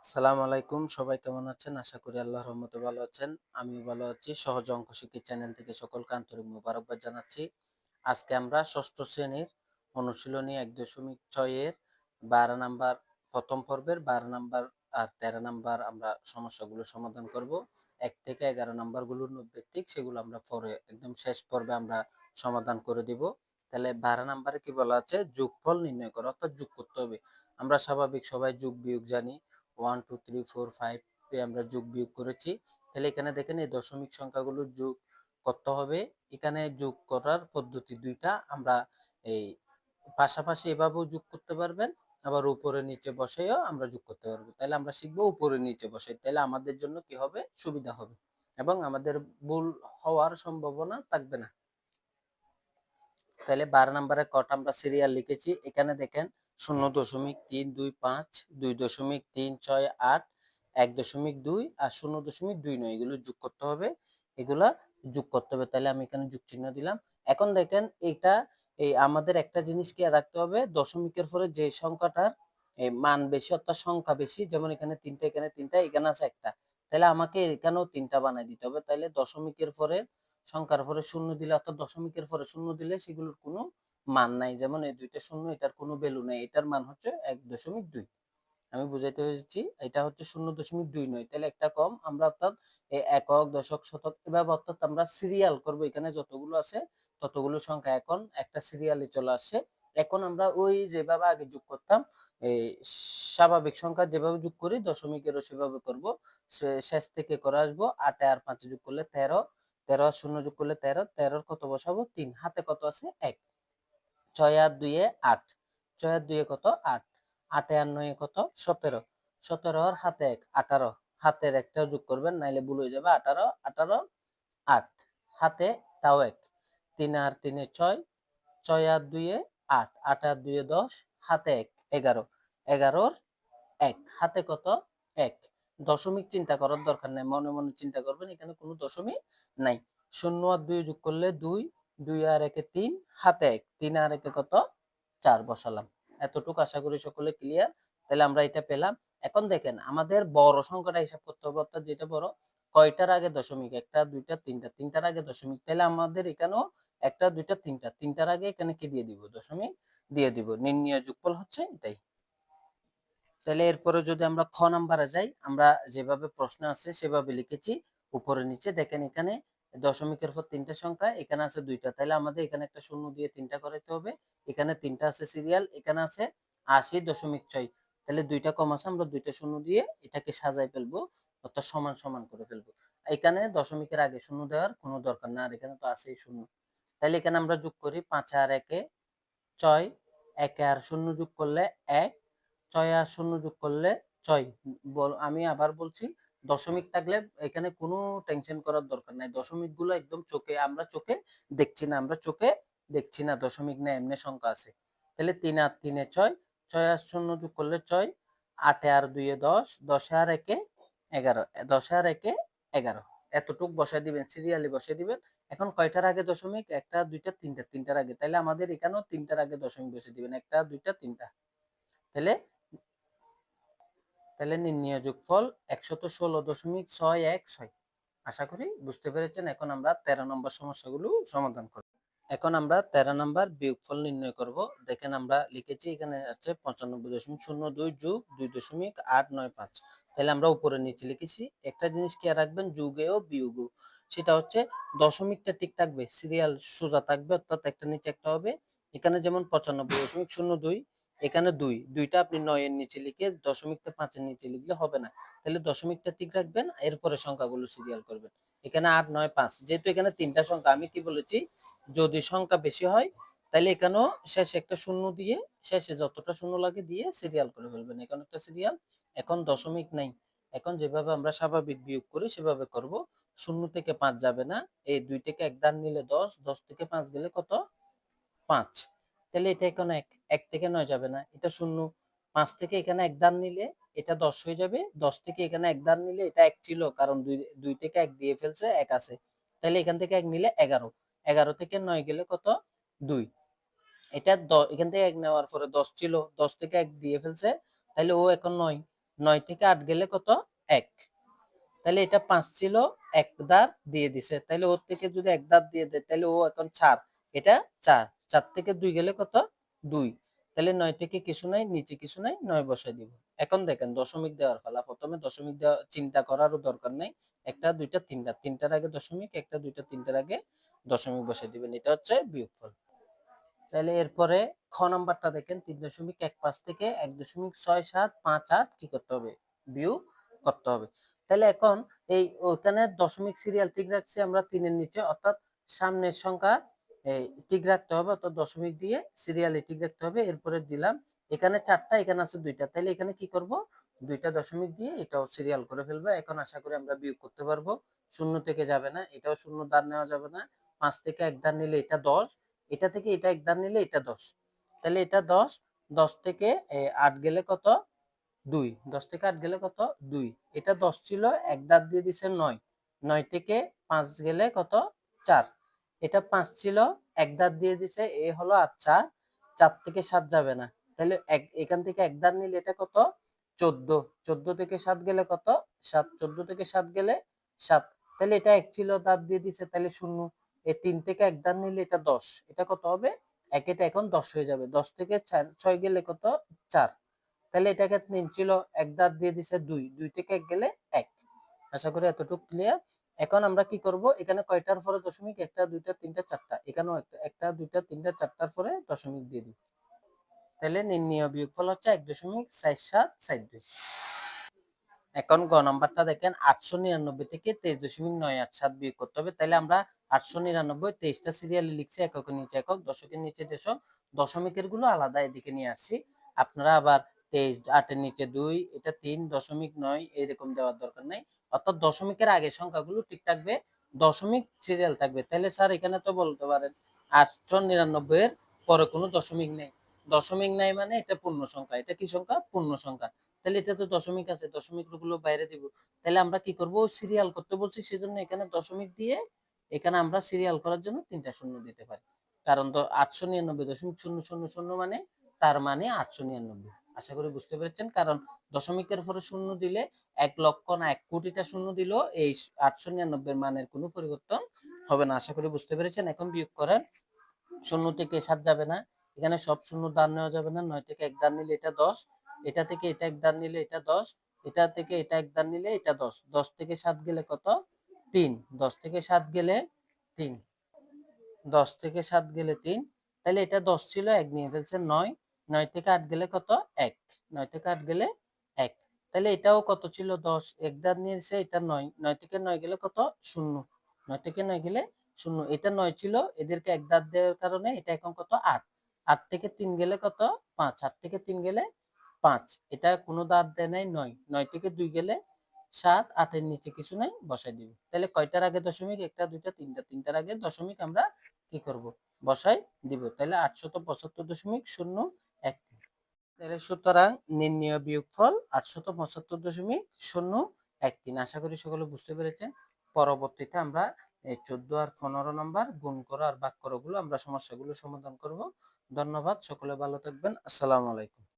সালাম আলাইকুম, সবাই কেমন আছেন? আশা করি আল্লাহর রহমতে ভালো আছেন। আমিও ভালো আছি। সহজ অঙ্ক শিক্ষা চ্যানেল থেকে সকলকে আন্তরিক মোবারকবাদ জানাচ্ছি। আজকে আমরা ষষ্ঠ শ্রেণীর অনুশীলনী ১.৬ এর ১২ নাম্বার প্রথম পর্বের ১২ নাম্বার আর ১৩ নাম্বার আমরা সমস্যাগুলো সমাধান করব। ১ থেকে ১১ নাম্বারগুলো নোট ভিত্তিক, সেগুলো আমরা পরে একদম শেষ পর্বে আমরা সমাধান করে দিব। তাহলে ১২ নাম্বারে কি বলা আছে? যোগফল নির্ণয় করো, অর্থাৎ যোগ করতে হবে। আমরা স্বাভাবিক সবাই যোগ বিয়োগ জানি। 1 2 3 4 5 এ আমরা যোগ বিয়োগ করেছি। তাহলে এখানে দেখেন এই দশমিক সংখ্যাগুলো যোগ করতে হবে। এখানে যোগ করার পদ্ধতি দুইটা। আমরা এই পাশাপাশি এভাবেও যোগ করতে পারবেন, আবার উপরে নিচে বসাইও আমরা যোগ করতে পারবো। তাহলে আমরা শিখবো উপরে নিচে বসাই, তাহলে আমাদের জন্য কি হবে? সুবিধা হবে এবং আমাদের ভুল হওয়ার সম্ভাবনা থাকবে না। তাহলে 12 নম্বরে কটা আমরা সিরিয়াল লিখেছি? এখানে দেখেন 0.325, 2.368, 1.2 আর 0.29, এগুলো যোগ করতে হবে। এগুলা যোগ করতে হবে। তাহলে আমি এখানে যোগ চিহ্ন দিলাম। এখন দেখেন এটা আমাদের একটা জিনিস কি রাখতে হবে, দশমিকের পরে যে সংখ্যাটার মান বেশি অর্থাৎ সংখ্যা বেশি, যেমন এখানে 3টা, এখানে 3টা, এখানে আছে একটা, তাহলে আমাকে এখানেও 3টা বানাই দিতে হবে। তাহলে দশমিকের পরে সংখ্যার পরে শূন্য দিলে অর্থাৎ দশমিকের পরে শূন্য দিলে সেগুলোর কোনো মান নাই। যেমন এই দুইটা শূন্য, এটার কোনো ভ্যালু নাই, এটার মান হচ্ছে 1.2। আমি বুঝাইতে পেরেছি? এটা হচ্ছে 0.29, তাহলে একটা কম। আমরা অর্থাৎ একক, দশক, শতক এভাবে অর্থাৎ আমরা সিরিয়াল করব। এখানে যতগুলো আছে ততগুলো সংখ্যা এখন একটা সিরিয়ালে চলে আসছে। এখন আমরা ওই যেভাবে আগে যোগ করতাম, এই স্বাভাবিক সংখ্যা যেভাবে যোগ করি দশমিকেরও সেভাবে করব। শেষ থেকে করে আসবো। 8 আর 5 যোগ করলে 13, 13 আর 0 যোগ করলে 13, 13 কত বসাবো? 3, হাতে কত আছে? 1। 6 আর 2 এ 8, 6 আর 2 এ কত? 8, 8 আর 9 এ কত? 17, 17 আর হাতে 1, 18, হাতের একটাও যোগ করবেন নাইলে ভুল হয়ে যাবে। 18, 18, 8, হাতে তাও 1, 3 আর 3 এ 6, 6 আর 2 এ 8, 8 আর 2 এ 10, হাতে 1, 11, 11 আর 1, হাতে কত? 1। দশমিক চিন্তা করার দরকার নাই, মনে মনে চিন্তা করবেন, এখানে কোনো দশমিক নাই। 0 আর 2 যোগ করলে 2, 2 আর 1 এ 3, হাতে 1, 3 আর 1 এ কত? 4 বসালাম। এতটুকু আশা করি সকলে ক্লিয়ার। তাহলে আমরা এটা পেলাম। এখন দেখেন আমাদের বড় সংখ্যাটা হিসাব করতে হবে, অর্থাৎ যেটা বড়, কয়টার আগে দশমিক? একটা, দুইটা, তিনটা, তিনটার আগে দশমিক। তাহলে আমাদের এখানেও একটা, দুইটা, তিনটা, তিনটার আগে এখানে কি দিয়ে দিব? দশমিক দিয়ে দিব। নির্ণয় যোগফল হচ্ছে এটাই। তাহলে এরপরে যদি আমরা খ নাম্বারে যাই, আমরা যেভাবে প্রশ্ন আছে সেভাবে লিখেছি। উপরে নিচে দেখেন এখানে দশমিকের পর 3টা সংখ্যা, এখানে আছে 2টা, তাহলে আমাদের এখানে একটা শূন্য দিয়ে 3টা করাইতে হবে। এখানে 3টা আছে সিরিয়াল, এখানে আছে 80.6। তাহলে 2টা কম আছে, আমরা 2টা শূন্য দিয়ে এটাকে সাজাই ফেলবো, অর্থাৎ সমান সমান করে ফেলবো। এখানে দশমিকের আগে শূন্য দেওয়ার কোনো দরকার না, আর এখানে তো আছেই শূন্য। তাহলে এখানে আমরা যোগ করি 5 আর 1 এ 6, 1 আর 0 যোগ করলে 1, 6 আর 0 যোগ করলে 6। আমি আবার বলছি, দশমিক থাকলে এখানে কোনো টেনশন করার দরকার নাই। দশমিকগুলো একদম চোখে আমরা চোখে দেখছি না, আমরা চোখে দেখছি না দশমিক না এমনি সংখ্যা আছে। তাহলে 3 আর 3 এ 6, 6 আর 0 যোগ করলে 6, 8 আর 2 এ 10, 10 আর 1 এ 11, 10 আর 1 এ 11। এতটুক বসায় দিবেন, সিরিয়ালি বসায় দিবেন। এখন কয়টার আগে দশমিক? একটা, দুইটা, তিনটা, তিনটার আগে। তাহলে আমাদের এখানেও তিনটার আগে দশমিক বসিয়ে দিবেন, একটা, দুইটা, তিনটা। তাহলে তাহলে নির্ণয় যোগফল 116.616। আশা করি বুঝতে পেরেছেন। এখন আমরা 13 নম্বর সমস্যাগুলো সমাধান করব। এখন আমরা 13 নাম্বার বিয়োগফল নির্ণয় করব। দেখেন আমরা লিখেছি, এখানে আছে 95.02 যোগ 2.895। তাহলে আমরা উপরে নিচে লিখেছি। একটা জিনিস খেয়াল রাখবেন, যোগেও বিয়োগও, সেটা হচ্ছে দশমিকটা ঠিক থাকবে, সিরিয়াল সোজা থাকবে, অর্থাৎ একটা নিচে একটা হবে। এখানে যেমন 95.02, এখানে 2, 2টা আপনি 9 এর নিচে লিখে দশমিকটা 5 এর নিচে লিখলে হবে না। তাহলে দশমিকটা ঠিক রাখবেন, এরপরে সংখ্যাগুলো সিরিয়াল করবেন। এখানে 8 9 5, যেহেতু এখানে 3টা সংখ্যা, আমি কি বলেছি, যদি সংখ্যা বেশি হয় তাহলে এখানেও শেষে একটা শূন্য দিয়ে, শেষে যতটা শূন্য লাগে দিয়ে সিরিয়াল করে ফেলবেন। এখানে একটা সিরিয়াল। এখন দশমিক নাই, এখন যেভাবে আমরা স্বাভাবিক বিয়োগ করি সেভাবে করব। 0 থেকে 5 যাবে না, এই 2 থেকে 1 দান নিলে 10, 10 থেকে 5 গেলে কত? 5। তাহলে এটা এখন 1, 1 থেকে 9 যাবে না, এটা 0, 5 থেকে এখানে 1 দান নিলে এটা 10 হয়ে যাবে, 10 থেকে এখানে 1 দান নিলে এটা 1 ছিল, কারণ 2 থেকে 1 দিয়ে ফেলছে, 1 আছে। তাহলে এখান থেকে 1 নিলে 11, 11 থেকে 9 গেলে কত? 2। এটা এখান থেকে 1 নেওয়ার পরে 10 ছিল, 10 থেকে 1 দিয়ে ফেলছে, তাহলে ও এখন 9, 9 থেকে 8 গেলে কত? 1। তাহলে এটা 5 ছিল, 1 দাঁড় দিয়ে দিছে। তাহলে ওর থেকে যদি 1 দাঁড় দিয়ে দেয় তাহলে ও এখন 4, এটা 4। 4 থেকে 2 গেলে কত? 2। তাহলে 9 থেকে কিছু নাই, নিচে কিছু নাই, 9 বসাই দিব। এখন দেখেন দশমিক দেওয়ার পালা। প্রথমে দশমিক দেওয়া চিন্তা করারও দরকার নাই। একটা, দুইটা, তিনটা, তিনটার আগে দশমিক, একটা, দুইটা, তিনটার আগে দশমিক বসাই দিবেন। এটা হচ্ছে বিয়োগফল। তাহলে এরপরে খ নাম্বারটা দেখেন, 3.15 থেকে 1.6758 কি করতে হবে? বিয়োগ করতে হবে। তাহলে এখন এই ওখানে দশমিক সিরিয়াল ঠিক রাখছি আমরা 3 এর নিচে, অর্থাৎ সামনের সংখ্যা এই ঠিক রাখতে হবে, অর্থাৎ দশমিক দিয়ে সিরিয়ালে ঠিক রাখতে হবে। এরপরে দিলাম এখানে 4টা, এখানে আছে 2টা, তাহলে এখানে কি করব? 2টা দশমিক দিয়ে এটাও সিরিয়াল করে ফেলবো। এখন আশা করি আমরা বিয়োগ করতে পারবো। শূন্য থেকে যাবে না, এটাও শূন্য দাঁড় নেওয়া যাবে না। 5 থেকে 1 দাঁড় নিলে এটা 10, এটা থেকে এটা 1 দাঁড় নিলে এটা 10। তাহলে এটা 10, 10 থেকে 8 গেলে কত? 2। 10 থেকে 8 গেলে কত? 2। এটা 10 ছিল, 1 দাঁত দিয়ে দিছে 9। 9 থেকে 5 গেলে কত? 4। এটা 5 ছিল, 1 দাঁত দিয়ে দিছে, এ হলো 8, 4। 4 থেকে 7 যাবে না। তাহলে এখান থেকে 1 দাঁত নিলে এটা কত? 14। 14 থেকে 7 গেলে কত? 7। 14 থেকে 7 গেলে 7। তাহলে এটা 1 ছিল, দাঁত দিয়ে দিছে, তাহলে 0। এই 3 থেকে 1 দাঁত নিলে এটা 10। এটা কত হবে? 1, এটা এখন 10 হয়ে যাবে। 10 থেকে 6 গেলে কত? 4। তাহলে এটাকে 3 ছিল, 1 দাঁত দিয়ে দিছে 2। 2 থেকে 1 গেলে 1। আশা করি এতটুকু ক্লিয়ার। এখন আমরা কি করব? এখানে কয়টার পরে দশমিক? 1টা, 2টা, 3টা, 4টা। এখানেও 1টা, 2টা, 3টা, 4টার পরে দশমিক দিয়ে দিই। তাহলে নির্ণেয় বিয়োগফল হচ্ছে 1.4742। এখন গ নাম্বারটা দেখেন, 899 থেকে 23.987 বিয়োগ করতে হবে। তাহলে আমরা 899 23টা সিরিয়ালে লিখছি, এককের নিচে একক, দশকের নিচে দশক, দশমিকের গুলো আলাদা এদিকে নিয়ে আসছি। আপনারা আবার 23, 8 এর নিচে 2, এটা 3.9 এরকম দেওয়ার দরকার নাই। অর্থাৎ দশমিকের আগের সংখ্যাগুলো ঠিক থাকবে, দশমিক সিরিয়াল থাকবে। তাহলে স্যার এখানে তো বলতে পারেন 899 এর পরে কোনো দশমিক নেই। দশমিক নাই মানে এটা পূর্ণ সংখ্যা। এটা কি সংখ্যা? পূর্ণ সংখ্যা। তাহলে এটা তো দশমিক আছে, দশমিক গুলো বাইরে দিব। তাহলে আমরা কি করব? সিরিয়াল করতে বলছি, সেজন্য এখানে দশমিক দিয়ে এখানে আমরা সিরিয়াল করার জন্য 3টা শূন্য দিতে পারি। কারণ তো 899.000 মানে তার মানে 899। আশা করি বুঝতে পেরেছেন। কারণ দশমিকের পরে শূন্য দিলে 1 লক্ষ না 1 কোটিটা শূন্য দিলেও এই 899 মানের কোনো পরিবর্তন হবে না। আশা করি বুঝতে পেরেছেন। এখন বিয়োগ করেন। 0 থেকে 7 যাবে না, এখানে সব শূন্য দাঁড় নেওয়া যাবে না। 9 থেকে 1 দাঁড় নিলে এটা 10, এটা থেকে এটা 1 দাঁড় নিলে এটা 10, এটা থেকে এটা 1 দাঁড় নিলে এটা 10। 10 থেকে 7 গেলে কত? 3। 10 থেকে 7 গেলে 3। 10 থেকে 7 গেলে 3। তাহলে এটা 10 ছিল, 1 নিয়ে ফেলছে 9। 9 থেকে 8 গেলে কত? 1। 9 থেকে 8 গেলে 1। তাহলে এটাও কত ছিল? 10। 1 দাঁড় নিয়েছে, এটা 9। 9 থেকে 9 গেলে কত? 0। 9 থেকে 9 গেলে 0। এটা 9 ছিল, এদেরকে 1 দাঁত দেওয়ার কারণে এটা এখন কত? 8। 8 থেকে 3 গেলে কত? 5। 8 থেকে 3 গেলে 5। এটা কোনো দাঁত দেয় নাই, 9। 9 থেকে 2 গেলে 7। 8 এর নিচে কিছু নাই, বসাই দিব। তাহলে কয়টার আগে দশমিক? 1টা, 2টা, 3টা। 3টার আগে দশমিক আমরা কি করব? বসাই দিব। তাহলে 875.013। তাহলে সুতরাং নির্ণেয় বিয়োগফল 875.013। আশা করি সকলে বুঝতে পেরেছেন। পরবর্তীতে আমরা এই 14 আর 15 নম্বর গুণ করো আর ভাগ করো গুলো আমরা সমস্যাগুলো সমাধান করব। ধন্যবাদ, সকলে ভালো থাকবেন। আসসালামু আলাইকুম।